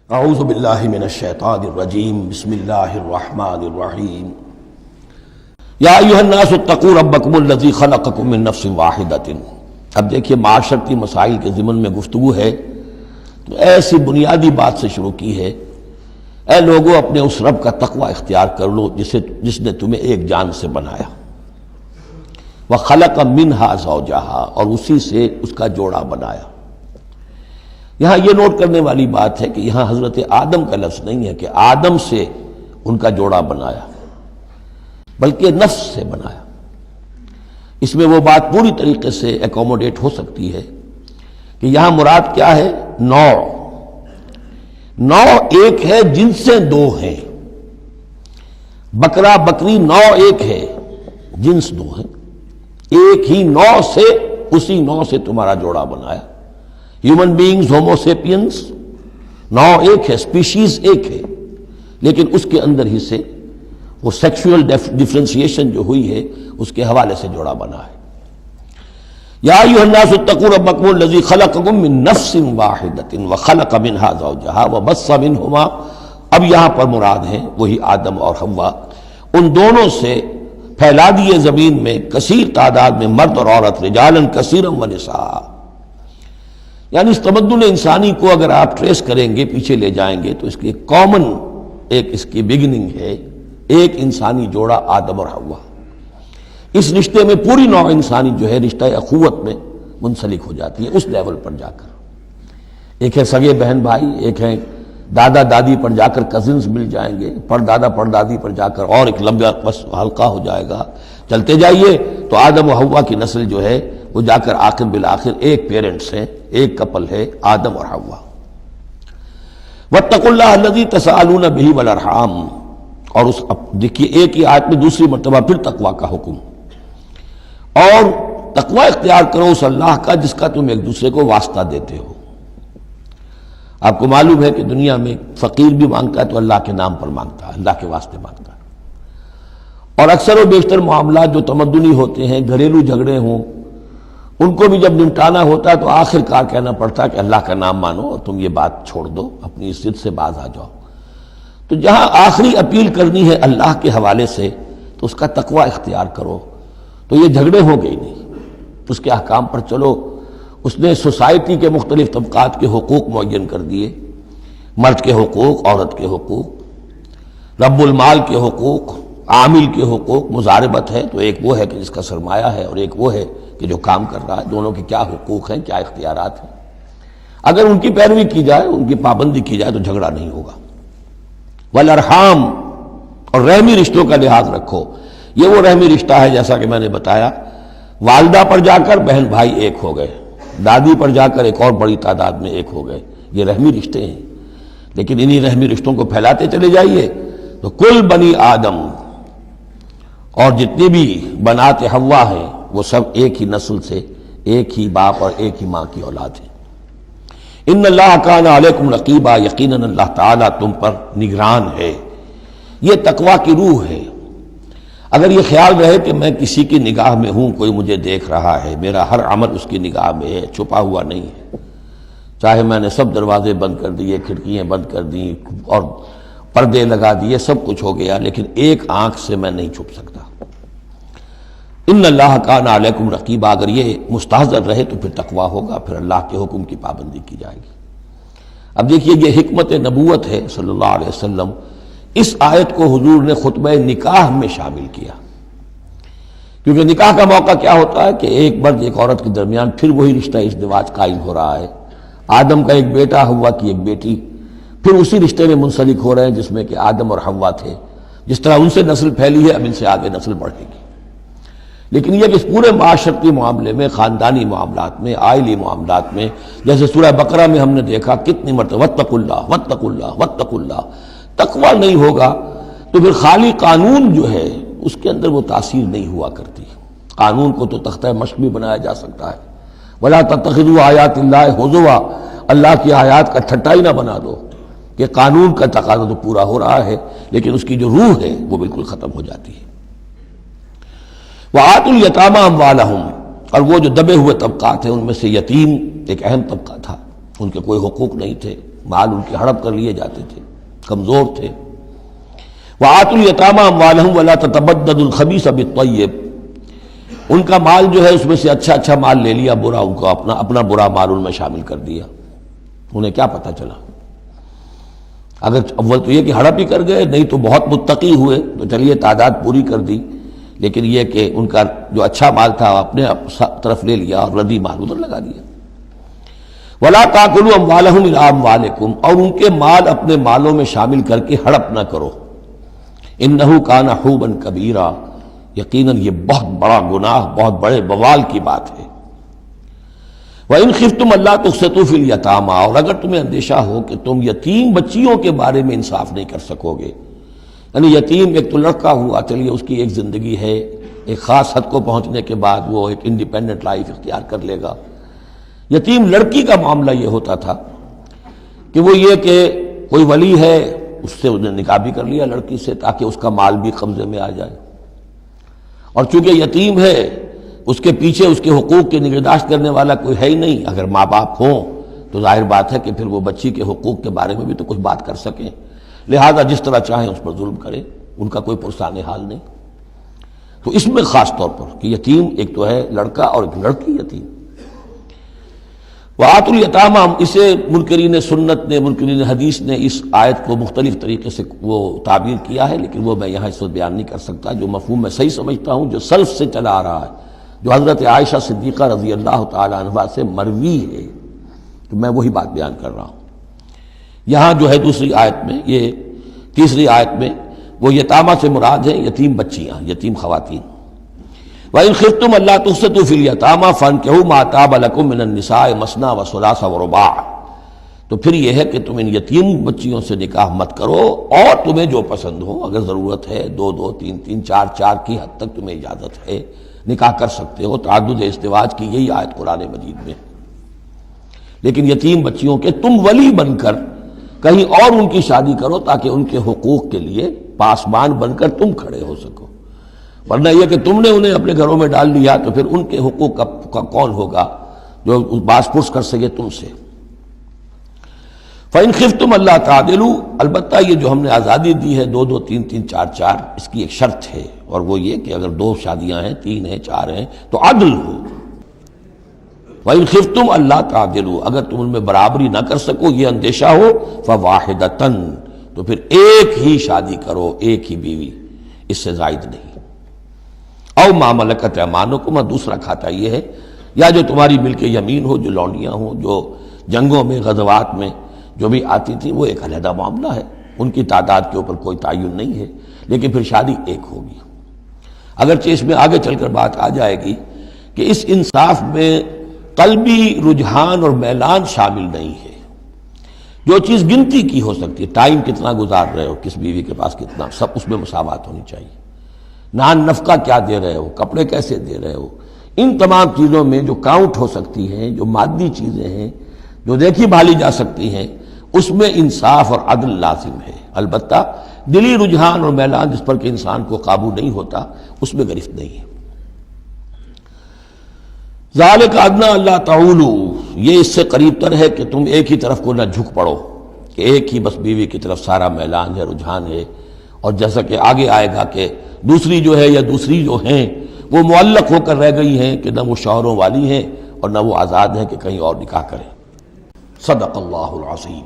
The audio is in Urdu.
اعوذ باللہ من الشیطان الرجیم بسم اللہ الرحمن الرحیم یا ایھا الناس اتقوا ربکم الذی خلقکم من نفس واحدۃ۔ اب دیکھیے معاشرتی مسائل کے ضمن میں گفتگو ہے تو ایسی بنیادی بات سے شروع کی ہے، اے لوگوں اپنے اس رب کا تقوی اختیار کر لو جس نے تمہیں ایک جان سے بنایا، وخلق منہا زوجہا، اور اسی سے اس کا جوڑا بنایا۔ یہاں یہ نوٹ کرنے والی بات ہے کہ یہاں حضرت آدم کا لفظ نہیں ہے کہ آدم سے ان کا جوڑا بنایا، بلکہ نفس سے بنایا۔ اس میں وہ بات پوری طریقے سے ایکوموڈیٹ ہو سکتی ہے کہ یہاں مراد کیا ہے؟ نوع ایک ہے، جنسیں دو ہیں۔ بکرا بکری نوع ایک ہے، جنس دو ہیں، ایک ہی نوع سے، اسی نوع سے تمہارا جوڑا بنایا۔ ہیومن بینگز ہومو سیپینز نوع ایک ہے، اسپیشیز ایک ہے، لیکن اس کے اندر ہی سے وہ سیکشول ڈفرینسیشن جو ہوئی ہے اس کے حوالے سے جوڑا بنا ہے۔ یا ایھا الناس اتقوا ربکم الذی خلقکم من نفس واحدۃ وخلق منھا زوجہا وبث منہما، اب یہاں پر مراد ہیں وہی آدم اور حوا، ان دونوں سے پھیلا دیے زمین میں کثیر تعداد میں مرد اور عورت، رجالا کثیرا ونساء۔ یعنی اس تمدن انسانی کو اگر آپ ٹریس کریں گے، پیچھے لے جائیں گے، تو اس کی کامن ایک اس کی بگننگ ہے، ایک انسانی جوڑا آدم اور حوا۔ اس رشتے میں پوری نوع انسانی جو ہے رشتہ اخوت میں منسلک ہو جاتی ہے، اس لیول پر جا کر۔ ایک ہے سگے بہن بھائی، ایک ہے دادا دادی پر جا کر کزنز مل جائیں گے، پردادا پردادی پر جا کر اور ایک لمبا حلقہ ہو جائے گا۔ چلتے جائیے تو آدم و حوا کی نسل جو ہے وہ جا کر آخر بالآخر ایک پیرنٹس ہیں، ایک کپل ہے، آدم اور حوا۔ واتقوا اللہ الذی تساءلون بہ والارحام، اور اس دیکھیے ایک ہی آیت میں دوسری مرتبہ پھر تقوی کا حکم، اور تقوی اختیار کرو اس اللہ کا جس کا تم ایک دوسرے کو واسطہ دیتے ہو۔ آپ کو معلوم ہے کہ دنیا میں فقیر بھی مانگتا ہے تو اللہ کے نام پر مانگتا ہے، اللہ کے واسطے مانگتا ہے، اور اکثر و بیشتر معاملات جو تمدنی ہوتے ہیں، گھریلو جھگڑے ہوں، ان کو بھی جب نمٹانا ہوتا ہے تو آخر کار کہنا پڑتا ہے کہ اللہ کا نام مانو اور تم یہ بات چھوڑ دو، اپنی اس ضد سے باز آ جاؤ۔ تو جہاں آخری اپیل کرنی ہے اللہ کے حوالے سے تو اس کا تقوی اختیار کرو، تو یہ جھگڑے ہو گئی نہیں، اس کے احکام پر چلو۔ اس نے سوسائٹی کے مختلف طبقات کے حقوق معین کر دیے، مرد کے حقوق، عورت کے حقوق، رب المال کے حقوق، عامل کے حقوق، مضاربت ہے تو ایک وہ ہے کہ جس کا سرمایہ ہے اور ایک وہ ہے کہ جو کام کر رہا ہے، دونوں کے کیا حقوق ہیں، کیا اختیارات ہیں۔ اگر ان کی پیروی کی جائے، ان کی پابندی کی جائے تو جھگڑا نہیں ہوگا۔ والارحام، اور رحمی رشتوں کا لحاظ رکھو۔ یہ وہ رحمی رشتہ ہے جیسا کہ میں نے بتایا، والدہ پر جا کر بہن بھائی ایک ہو گئے، دادی پر جا کر ایک اور بڑی تعداد میں ایک ہو گئے، یہ رحمی رشتے ہیں۔ لیکن انہی رحمی رشتوں کو پھیلاتے چلے جائیے تو کل بنی آدم، اور جتنی بھی بنات حوا ہیں وہ سب ایک ہی نسل سے، ایک ہی باپ اور ایک ہی ماں کی اولاد ہے۔ ان اللہ کان علیکم رقیبا، یقیناً اللہ تعالیٰ تم پر نگران ہے۔ یہ تقوی کی روح ہے۔ اگر یہ خیال رہے کہ میں کسی کی نگاہ میں ہوں، کوئی مجھے دیکھ رہا ہے، میرا ہر عمل اس کی نگاہ میں ہے، چھپا ہوا نہیں ہے، چاہے میں نے سب دروازے بند کر دیے، کھڑکیاں بند کر دیں اور پردے لگا دیے، سب کچھ ہو گیا، لیکن ایک آنکھ سے میں نہیں چھپ سکتا۔ ان اللہ کان علیکم رقیبا، اگر یہ مستحضر رہے تو پھر تقوی ہوگا، پھر اللہ کے حکم کی پابندی کی جائے گی۔ اب دیکھیے یہ حکمت نبوت ہے صلی اللہ علیہ وسلم۔ اس آیت کو حضور نے خطبہ نکاح میں شامل کیا، کیونکہ نکاح کا موقع کیا ہوتا ہے کہ ایک مرد ایک عورت کے درمیان پھر وہی رشتہ ازدواج قائم ہو رہا ہے، آدم کا ایک بیٹا، حوا کی ایک بیٹی، پھر اسی رشتے میں منسلک ہو رہے ہیں جس میں کہ آدم اور حوا تھے۔ جس طرح ان سے نسل پھیلی ہے، اب ان سے آگے نسل بڑھے گی۔ لیکن یہ کہ اس پورے معاشرتی معاملے میں، خاندانی معاملات میں، عائلی معاملات میں، جیسے سورہ بقرہ میں ہم نے دیکھا کتنی مرتبہ واتقوا اللہ واتقوا اللہ واتقوا اللہ، تقوی نہیں ہوگا تو پھر خالی قانون جو ہے اس کے اندر وہ تاثیر نہیں ہوا کرتی۔ قانون کو تو تختہ مشق بھی بنایا جا سکتا ہے، ولا تتخذوا آیات اللہ ہزوا، اللہ کی آیات کا ٹھٹا ہی نہ بنا دو کہ قانون کا تقاضا تو پورا ہو رہا ہے لیکن اس کی جو روح ہے وہ بالکل ختم ہو جاتی ہے۔ وآتوا الیتامی اموالہم، اور وہ جو دبے ہوئے طبقات ہیں ان میں سے یتیم ایک اہم طبقہ تھا، ان کے کوئی حقوق نہیں تھے، مال ان کے ہڑپ کر لیے جاتے تھے، کمزور تھے۔ وَآتُوا الْيَتَامَىٰ أَمْوَالَهُمْ وَلَا تَتَبَدَّلُوا الْخَبِيثَ بِالطَّيِّبِ، ان کا مال جو ہے اس میں سے اچھا مال لے لیا، برا ان کو اپنا برا مال ان میں شامل کر دیا۔ انہیں کیا پتہ چلا؟ اگر اول تو یہ کہ ہڑپ ہی کر گئے، نہیں تو بہت متقی ہوئے تو چلیے تعداد پوری کر دی، لیکن یہ کہ ان کا جو اچھا مال تھا اپنے طرف لے لیا اور ردی مال ادھر لگا دیا۔ وَلَا تَأْكُلُوا أَمْوَالَهُمْ إِلَىٰ أَمْوَالِكُمْ، اور ان کے مال اپنے مالوں میں شامل کر کے ہڑپ نہ کرو۔ إِنَّهُ كَانَ حُوبًا كَبِيرًا، یقیناً یہ بہت بڑا گناہ، بہت بڑے بوال کی بات ہے۔ وَإِنْ خِفْتُمْ أَلَّا تُقْسِطُوا فِي الْيَتَامَىٰ، اور اگر تمہیں اندیشہ ہو کہ تم یتیم بچیوں کے بارے میں انصاف نہیں کر سکو گے، یعنی یتیم ایک تو لڑکا ہوا، چلیے اس کی ایک زندگی ہے، ایک خاص حد کو پہنچنے کے بعد وہ ایک انڈیپینڈنٹ لائف اختیار کر لے گا۔ یتیم لڑکی کا معاملہ یہ ہوتا تھا کہ وہ یہ کہ کوئی ولی ہے، اس سے انہیں نکاح بھی کر لیا لڑکی سے تاکہ اس کا مال بھی قبضے میں آ جائے، اور چونکہ یتیم ہے اس کے پیچھے اس کے حقوق کی نگہداشت کرنے والا کوئی ہے ہی نہیں۔ اگر ماں باپ ہوں تو ظاہر بات ہے کہ پھر وہ بچی کے حقوق کے بارے میں بھی تو کچھ بات کر سکیں، لہذا جس طرح چاہیں اس پر ظلم کریں، ان کا کوئی پرسان حال نہیں۔ تو اس میں خاص طور پر کہ یتیم ایک تو ہے لڑکا اور ایک لڑکی یتیم۔ وَآتُوا الْيَتَامَىٰ، اسے منکرین سنت نے، منکرین حدیث نے اس آیت کو مختلف طریقے سے وہ تعبیر کیا ہے، لیکن وہ میں یہاں اس وقت بیان نہیں کر سکتا۔ جو مفہوم میں صحیح سمجھتا ہوں، جو سلف سے چلا آ رہا ہے، جو حضرت عائشہ صدیقہ رضی اللہ تعالی عنہا سے مروی ہے، تو میں وہی بات بیان کر رہا ہوں۔ یہاں جو ہے دوسری آیت میں، یہ تیسری آیت میں، وہ یتامہ سے مراد ہیں یتیم بچیاں، یتیم خواتین۔ وَإِنْ خِفْتُمْ أَلَّا تُقْسِطُوا فِي الْيَتَامَىٰ فَانكِحُوا مَا طَابَ لَكُم مِّنَ النِّسَاءِ مَثْنَىٰ وَثُلَاثَ وَرُبَاعَ، تو پھر یہ ہے کہ تم ان یتیم بچیوں سے نکاح مت کرو، اور تمہیں جو پسند ہو، اگر ضرورت ہے دو دو تین تین چار چار کی حد تک تمہیں اجازت ہے، نکاح کر سکتے ہو۔ تعدد ازدواج کی یہی آیت قرآن مجید میں۔ لیکن یتیم بچیوں کے تم ولی بن کر کہیں اور ان کی شادی کرو تاکہ ان کے حقوق کے لیے پاسبان بن کر تم کھڑے ہو سکو، ورنہ یہ کہ تم نے انہیں اپنے گھروں میں ڈال لیا تو پھر ان کے حقوق کا کون ہوگا جو باز پرس کر سکے تم سے۔ فَإِنْ خِفْتُمْ أَلَّا تَعْدِلُوا، البتہ یہ جو ہم نے آزادی دی ہے دو دو تین تین چار چار، اس کی ایک شرط ہے، اور وہ یہ کہ اگر دو شادیاں ہیں، تین ہیں، چار ہیں، تو عدل ہو۔ وَإِنْ خِفْتُمْ أَلَّا تَعْدِلُوا، اگر تم ان میں برابری نہ کر سکو، یہ اندیشہ ہو، فَوَاحِدَةً، تو پھر ایک ہی شادی کرو، ایک ہی بیوی، اس سے زائد نہیں۔ او ما ملکت ایمانکم، دوسرا کھاتا یہ ہے، یا جو تمہاری ملک یمین ہو، جو لونڈیاں ہوں، جو جنگوں میں غزوات میں جو بھی آتی تھی، وہ ایک علیحدہ معاملہ ہے، ان کی تعداد کے اوپر کوئی تعین نہیں ہے، لیکن پھر شادی ایک ہوگی۔ اگرچہ اس میں آگے چل کر بات آ جائے گی کہ اس انصاف میں قلبی رجحان اور میلان شامل نہیں ہے، جو چیز گنتی کی ہو سکتی ہے، ٹائم کتنا گزار رہے ہو، کس بیوی کے پاس کتنا، سب اس میں مساوات ہونی چاہیے۔ نان نفقہ کیا دے رہے ہو، کپڑے کیسے دے رہے ہو، ان تمام چیزوں میں جو کاؤنٹ ہو سکتی ہیں، جو مادی چیزیں ہیں، جو دیکھی بھالی جا سکتی ہیں، اس میں انصاف اور عدل لازم ہے۔ البتہ دلی رجحان اور میلان جس پر کہ انسان کو قابو نہیں ہوتا، اس میں گرفت نہیں ہے۔ ذالک ادنیٰ اللہ تعولوا، یہ اس سے قریب تر ہے کہ تم ایک ہی طرف کو نہ جھک پڑو، کہ ایک ہی بس بیوی کی طرف سارا میلان ہے، رجحان ہے، اور جیسا کہ آگے آئے گا کہ دوسری جو ہے یا دوسری جو ہیں وہ معلق ہو کر رہ گئی ہیں کہ نہ وہ شوہروں والی ہیں اور نہ وہ آزاد ہیں کہ کہیں اور نکاح کریں۔ صدق اللہ العظیم۔